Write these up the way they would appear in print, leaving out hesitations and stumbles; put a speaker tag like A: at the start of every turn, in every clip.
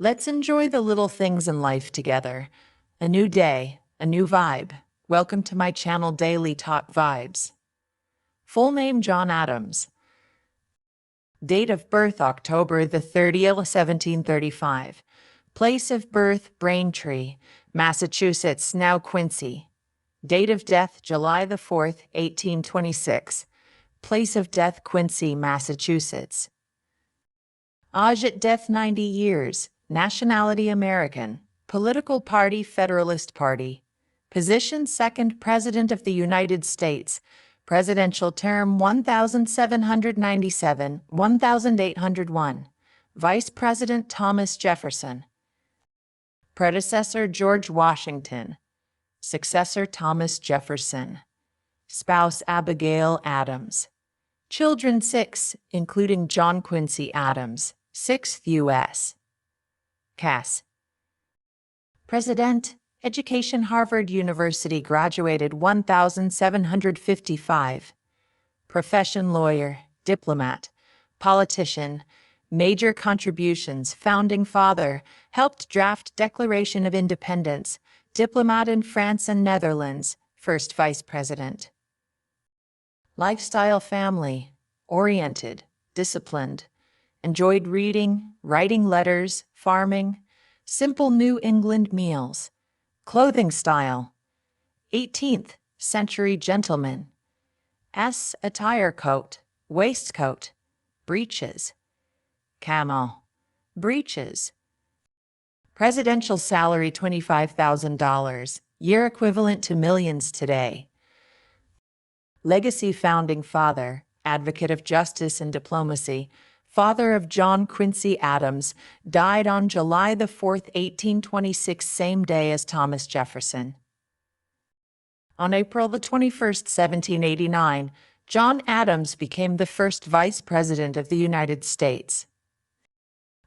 A: Let's enjoy the little things in life together. A new day, a new vibe. Welcome to my channel Daily Talk Vibes. Full name John Adams. Date of birth October the 30th, 1735. Place of birth Braintree, Massachusetts, now Quincy. Date of death July the 4th, 1826. Place of death Quincy, Massachusetts. Age at death 90 years. Nationality American. Political party Federalist Party. Position second President of the United States. Presidential term 1797-1801. Vice President Thomas Jefferson. Predecessor George Washington. Successor Thomas Jefferson. Spouse Abigail Adams. Children 6, including John Quincy Adams, 6th U.S. Cass. President. Education Harvard University, graduated 1755. Profession lawyer, diplomat, politician. Major contributions founding father, helped draft Declaration of Independence, diplomat in France and Netherlands, first vice president. Lifestyle family, oriented, disciplined, enjoyed reading, writing letters, farming, simple New England meals. Clothing style, 18th century gentleman. Attire coat, waistcoat, breeches. Camel, breeches. Presidential salary $25,000, year equivalent to millions today. Legacy founding father, advocate of justice and diplomacy, father of John Quincy Adams, died on July the 4th, 1826, same day as Thomas Jefferson. On April the 21st, 1789, John Adams became the first vice president of the United States.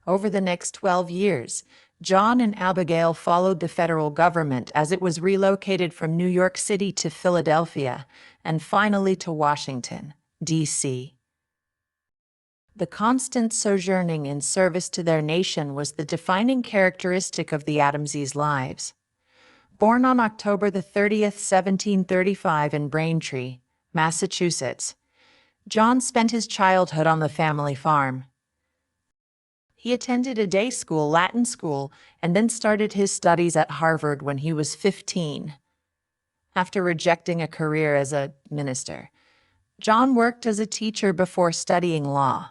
A: Over the next 12 years, John and Abigail followed the federal government as it was relocated from New York City to Philadelphia and finally to Washington, D.C. The constant sojourning in service to their nation was the defining characteristic of the Adamses' lives. Born on October the 30th, 1735 in Braintree, Massachusetts, John spent his childhood on the family farm. He attended a day school, Latin school, and then started his studies at Harvard when he was 15. After rejecting a career as a minister, John worked as a teacher before studying law.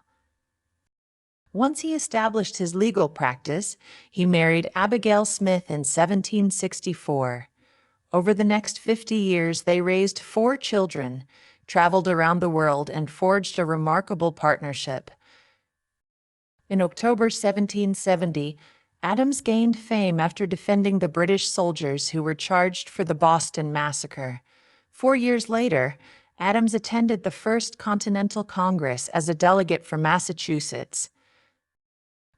A: Once he established his legal practice, he married Abigail Smith in 1764. Over the next 50 years, they raised 4 children, traveled around the world, and forged a remarkable partnership. In October 1770, Adams gained fame after defending the British soldiers who were charged for the Boston Massacre. 4 years later, Adams attended the First Continental Congress as a delegate from Massachusetts.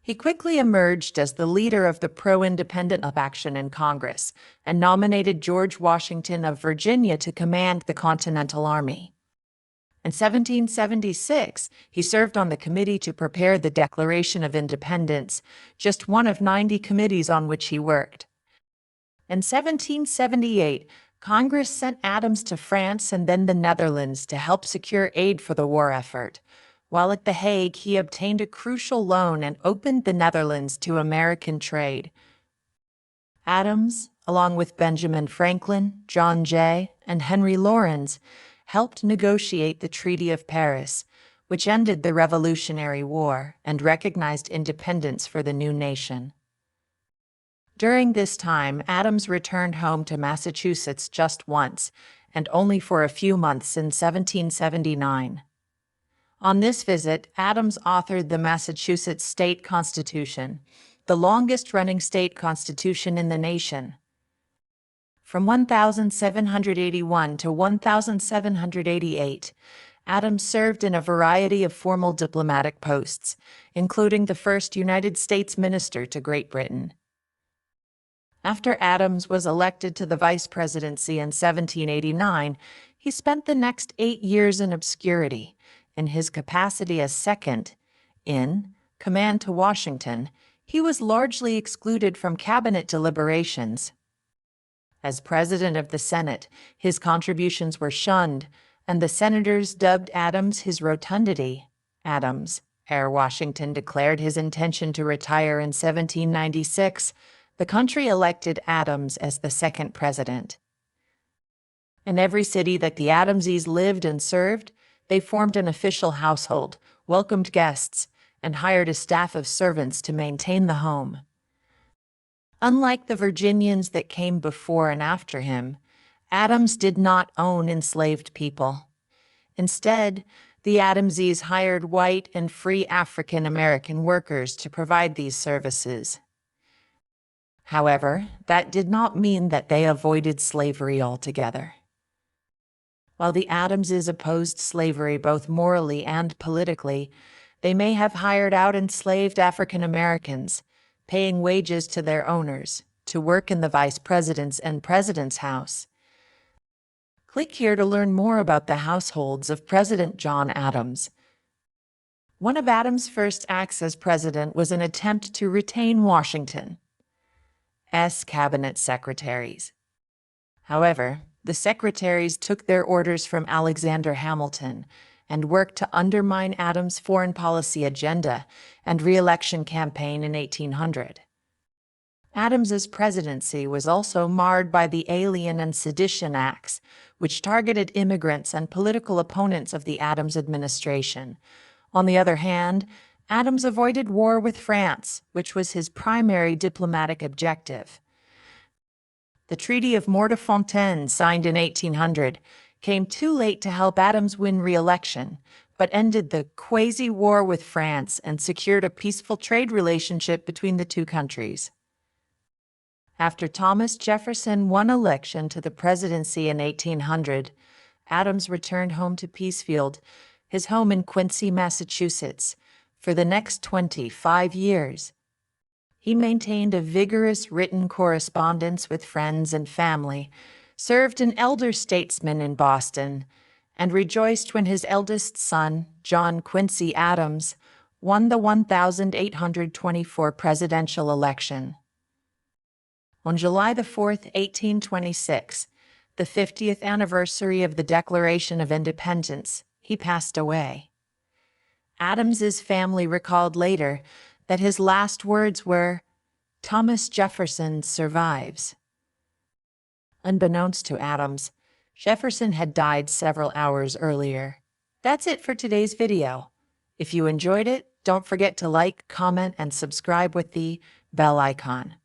A: He quickly emerged as the leader of the pro-independent faction in Congress and nominated George Washington of Virginia to command the Continental Army. In 1776, he served on the committee to prepare the Declaration of Independence, just one of 90 committees on which he worked. In 1778, Congress sent Adams to France and then the Netherlands to help secure aid for the war effort. While at The Hague, he obtained a crucial loan and opened the Netherlands to American trade. Adams, along with Benjamin Franklin, John Jay, and Henry Laurens, helped negotiate the Treaty of Paris, which ended the Revolutionary War and recognized independence for the new nation. During this time, Adams returned home to Massachusetts just once, and only for a few months in 1779. On this visit, Adams authored the Massachusetts State Constitution, the longest-running state constitution in the nation. From 1781 to 1788, Adams served in a variety of formal diplomatic posts, including the first United States minister to Great Britain. After Adams was elected to the vice presidency in 1789, he spent the next 8 years in obscurity. In his capacity as second in command to Washington, He was largely excluded from cabinet deliberations. As president of the Senate, his contributions were shunned, and the senators dubbed Adams his rotundity. Adams, ere Washington declared his intention to retire in 1796, the country elected Adams as the second president. In every city that the Adamses lived and served, they formed an official household, welcomed guests, and hired a staff of servants to maintain the home. Unlike the Virginians that came before and after him, Adams did not own enslaved people. Instead, the Adamses hired white and free African American workers to provide these services. However, that did not mean that they avoided slavery altogether. While the Adamses opposed slavery both morally and politically, they may have hired out enslaved African Americans, paying wages to their owners, to work in the vice president's and president's house. Click here to learn more about the households of President John Adams. One of Adams' first acts as president was an attempt to retain Washington's cabinet secretaries. However, the secretaries took their orders from Alexander Hamilton and worked to undermine Adams' foreign policy agenda and re-election campaign in 1800. Adams's presidency was also marred by the Alien and Sedition Acts, which targeted immigrants and political opponents of the Adams administration. On the other hand, Adams avoided war with France, which was his primary diplomatic objective. The Treaty of Mortefontaine, signed in 1800, came too late to help Adams win re-election, but ended the quasi-war with France and secured a peaceful trade relationship between the two countries. After Thomas Jefferson won election to the presidency in 1800, Adams returned home to Peacefield, his home in Quincy, Massachusetts, for the next 25 years. He maintained a vigorous written correspondence with friends and family, served an elder statesman in Boston, and rejoiced when his eldest son, John Quincy Adams, won the 1824 presidential election. On July 4, 1826, the 50th anniversary of the Declaration of Independence, he passed away. Adams's family recalled later that his last words were, "Thomas Jefferson survives." Unbeknownst to Adams, Jefferson had died several hours earlier. That's it for today's video. If you enjoyed it, don't forget to like, comment, and subscribe with the bell icon.